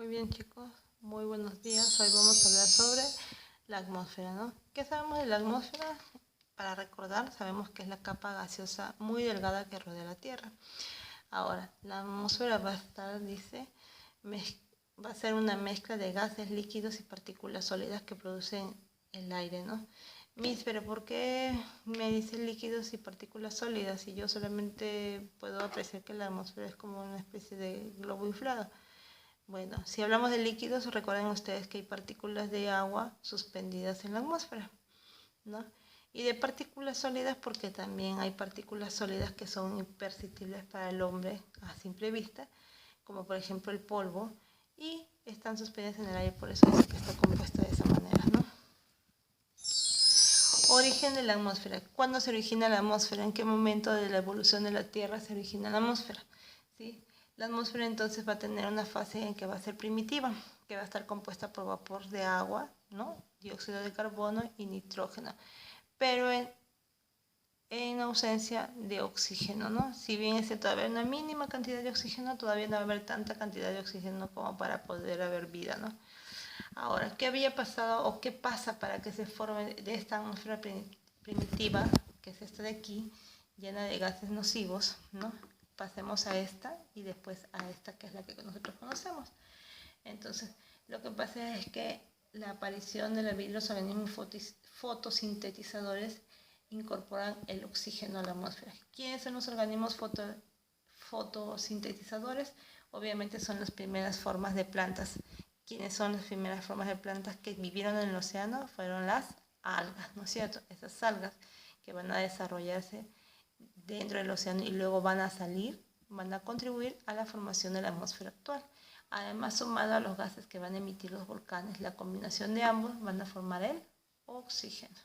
bien, chicos, muy buenos días. Hoy vamos a hablar sobre la atmósfera, ¿no? ¿Qué sabemos de la atmósfera? Para recordar, sabemos que es la capa gaseosa muy delgada que rodea la Tierra. Ahora, la atmósfera va a estar, dice, va a ser una mezcla de gases, líquidos y partículas sólidas que producen el aire, ¿no? Pero ¿por qué me dice líquidos y partículas sólidas si yo solamente puedo apreciar que la atmósfera es como una especie de globo inflado? Bueno, si hablamos de líquidos, recuerden ustedes que hay partículas de agua suspendidas en la atmósfera, ¿no? Y de partículas sólidas porque también hay partículas sólidas que son imperceptibles para el hombre a simple vista, como por ejemplo el polvo, y están suspendidas en el aire, por eso es que está compuesta de esa manera, ¿no? Origen de la atmósfera. ¿Cuándo se origina la atmósfera? ¿En qué momento de la evolución de la Tierra se origina la atmósfera? ¿Sí? La atmósfera entonces va a tener una fase en que va a ser primitiva, que va a estar compuesta por vapor de agua, ¿no? Dióxido de carbono y nitrógeno, pero en ausencia de oxígeno, ¿no? Si bien es cierto, va a haber una mínima cantidad de oxígeno, todavía no va a haber tanta cantidad de oxígeno como para poder haber vida, ¿no? Ahora, ¿qué había pasado o qué pasa para que se forme de esta atmósfera primitiva, que es esta de aquí, llena de gases nocivos, ¿no? Pasemos a esta y después a esta que es la que nosotros conocemos. Entonces, lo que pasa es que la aparición de los organismos fotosintetizadores incorporan el oxígeno a la atmósfera. ¿Quiénes son los organismos fotosintetizadores? Obviamente son las primeras formas de plantas. ¿Quiénes son las primeras formas de plantas que vivieron en el océano? Fueron las algas, ¿no es cierto? Esas algas que van a desarrollarse dentro del océano y luego van a salir, van a contribuir a la formación de la atmósfera actual. Además, sumado a los gases que van a emitir los volcanes, la combinación de ambos van a formar el oxígeno.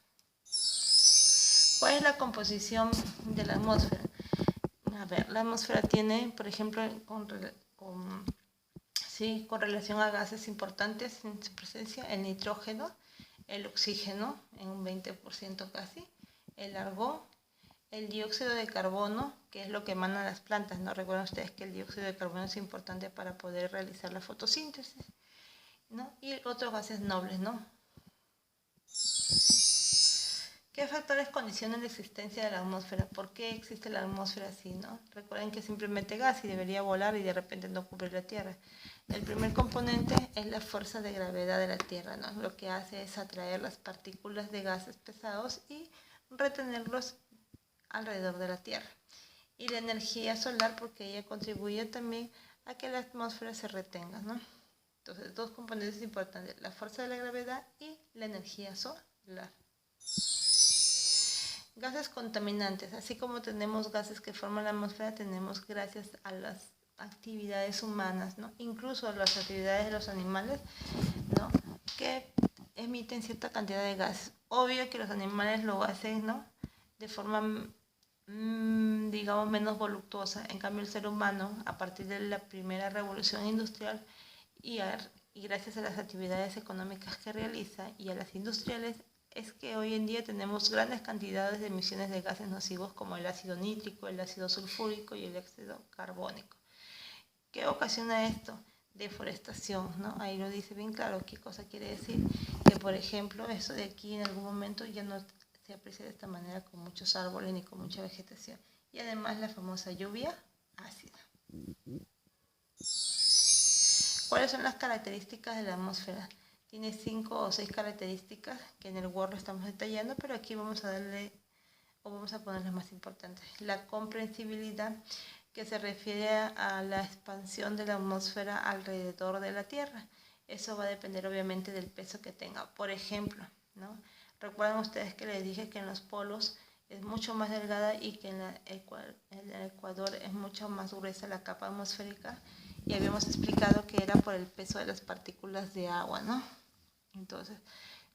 ¿Cuál es la composición de la atmósfera? A ver, la atmósfera tiene, por ejemplo, con relación a gases importantes en su presencia, el nitrógeno, el oxígeno en un 20% casi, el argón, el dióxido de carbono, que es lo que emanan las plantas, ¿no? Recuerden ustedes que el dióxido de carbono es importante para poder realizar la fotosíntesis, ¿no? Y otros gases nobles, ¿no? ¿Qué factores condicionan la existencia de la atmósfera? ¿Por qué existe la atmósfera así, no? Recuerden que es simplemente gas y debería volar y de repente no cubrir la Tierra. El primer componente es la fuerza de gravedad de la Tierra, ¿no? Lo que hace es atraer las partículas de gases pesados y retenerlos alrededor de la Tierra. Y la energía solar porque ella contribuye también a que la atmósfera se retenga, ¿no? Entonces, dos componentes importantes, la fuerza de la gravedad y la energía solar. Gases contaminantes. Así como tenemos gases que forman la atmósfera, tenemos gracias a las actividades humanas, ¿no? Incluso las actividades de los animales, ¿no? Que emiten cierta cantidad de gases. Obvio que los animales lo hacen, ¿no? De forma digamos menos voluptuosa. En cambio el ser humano, a partir de la primera revolución industrial y gracias a las actividades económicas que realiza y a las industriales, es que hoy en día tenemos grandes cantidades de emisiones de gases nocivos como el ácido nítrico, el ácido sulfúrico y el óxido carbónico. ¿Qué ocasiona esto? Deforestación, ¿no? Ahí lo dice bien claro. ¿Qué cosa quiere decir? Que por ejemplo eso de aquí en algún momento ya no se aprecia de esta manera con muchos árboles ni con mucha vegetación. Y además la famosa lluvia ácida. ¿Cuáles son las características de la atmósfera? Tiene 5 o 6 características que en el Word lo estamos detallando, pero aquí vamos a poner las más importantes. La comprensibilidad, que se refiere a la expansión de la atmósfera alrededor de la Tierra. Eso va a depender obviamente del peso que tenga. Por ejemplo, ¿no? Recuerden ustedes que les dije que en los polos es mucho más delgada y que en el Ecuador es mucho más gruesa la capa atmosférica, y habíamos explicado que era por el peso de las partículas de agua, ¿no? Entonces,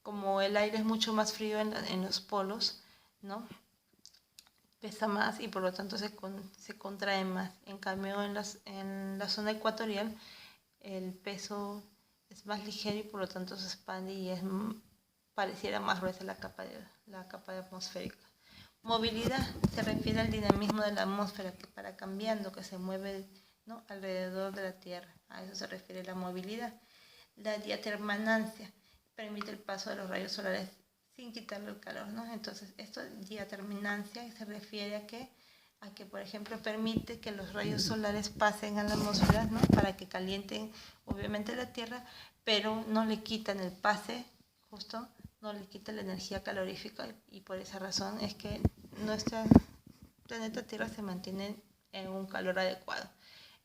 como el aire es mucho más frío en los polos, ¿no? Pesa más y por lo tanto se contrae más. En cambio, en la zona ecuatorial, el peso es más ligero y por lo tanto se expande y pareciera más gruesa la capa atmosférica. Movilidad se refiere al dinamismo de la atmósfera que para cambiando, que se mueve, ¿no? Alrededor de la Tierra. A eso se refiere la movilidad. La diaterminancia permite el paso de los rayos solares sin quitarle el calor, ¿no? Entonces, esto diaterminancia se refiere a que, por ejemplo, permite que los rayos solares pasen a la atmósfera, ¿no? Para que calienten, obviamente, la Tierra, pero no le quitan el pase, justo, no le quita la energía calorífica, y por esa razón es que nuestro planeta Tierra se mantiene en un calor adecuado.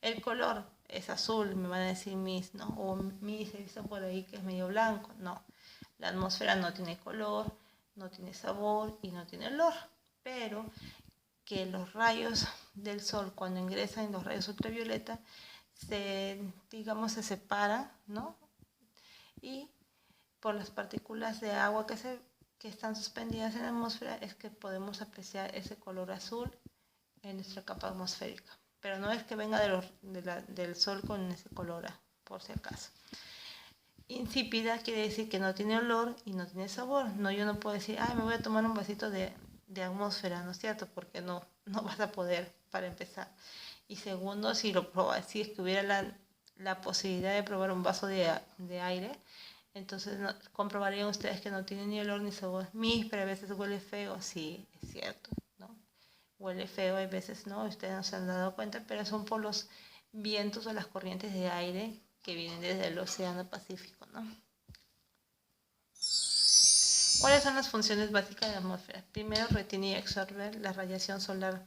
El color es azul, me van a decir mis, ¿no? O mis he visto por ahí que es medio blanco. No, la atmósfera no tiene color, no tiene sabor y no tiene olor, pero que los rayos del sol, cuando ingresan en los rayos ultravioleta, se separan, ¿no? Y por las partículas de agua que están suspendidas en la atmósfera es que podemos apreciar ese color azul en nuestra capa atmosférica. Pero no es que venga del sol con ese color, por si acaso. Insípida quiere decir que no tiene olor y no tiene sabor. No, yo no puedo decir, me voy a tomar un vasito de atmósfera, ¿no es cierto? Porque no vas a poder, para empezar. Y segundo, si es que hubiera la posibilidad de probar un vaso de aire, entonces comprobarían ustedes que no tiene ni olor ni sabor. Pero a veces huele feo, sí, es cierto, ¿no? Huele feo, a veces no, ustedes no se han dado cuenta, pero son por los vientos o las corrientes de aire que vienen desde el Océano Pacífico, ¿no? ¿Cuáles son las funciones básicas de la atmósfera? Primero, retiene y absorbe la radiación solar,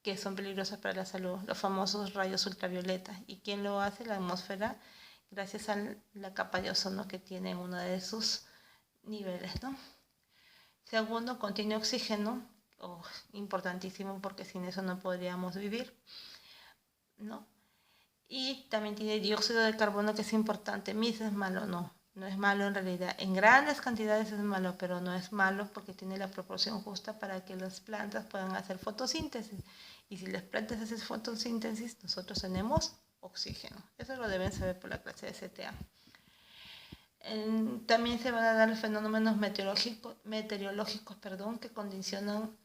que son peligrosas para la salud, los famosos rayos ultravioleta. ¿Y quién lo hace? La atmósfera, gracias a la capa de ozono que tiene en uno de sus niveles, ¿no? Segundo, contiene oxígeno, importantísimo porque sin eso no podríamos vivir, ¿no? Y también tiene dióxido de carbono, que es importante. ¿Es malo? No es malo en realidad. En grandes cantidades es malo, pero no es malo porque tiene la proporción justa para que las plantas puedan hacer fotosíntesis. Y si las plantas hacen fotosíntesis, nosotros tenemos oxígeno. Eso lo deben saber por la clase de CTA. También se van a dar fenómenos meteorológicos, que condicionan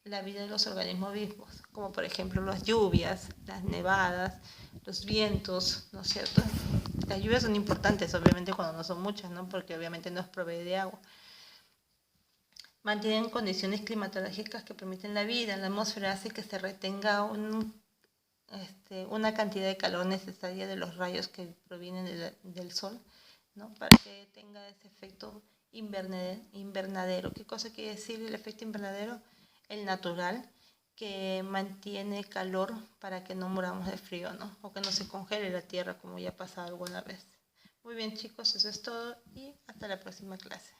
la vida de los organismos vivos, como por ejemplo las lluvias, las nevadas, los vientos, ¿no es cierto? Las lluvias son importantes, obviamente, cuando no son muchas, ¿no? Porque obviamente nos provee de agua. Mantienen condiciones climatológicas que permiten la vida. La atmósfera hace que se retenga una cantidad de calor necesaria de los rayos que provienen del sol, ¿no? Para que tenga ese efecto invernadero. ¿Qué cosa quiere decir el efecto invernadero? El natural, que mantiene calor para que no muramos de frío, ¿no? O que no se congele la tierra, como ya ha pasado alguna vez. Muy bien, chicos, eso es todo y hasta la próxima clase.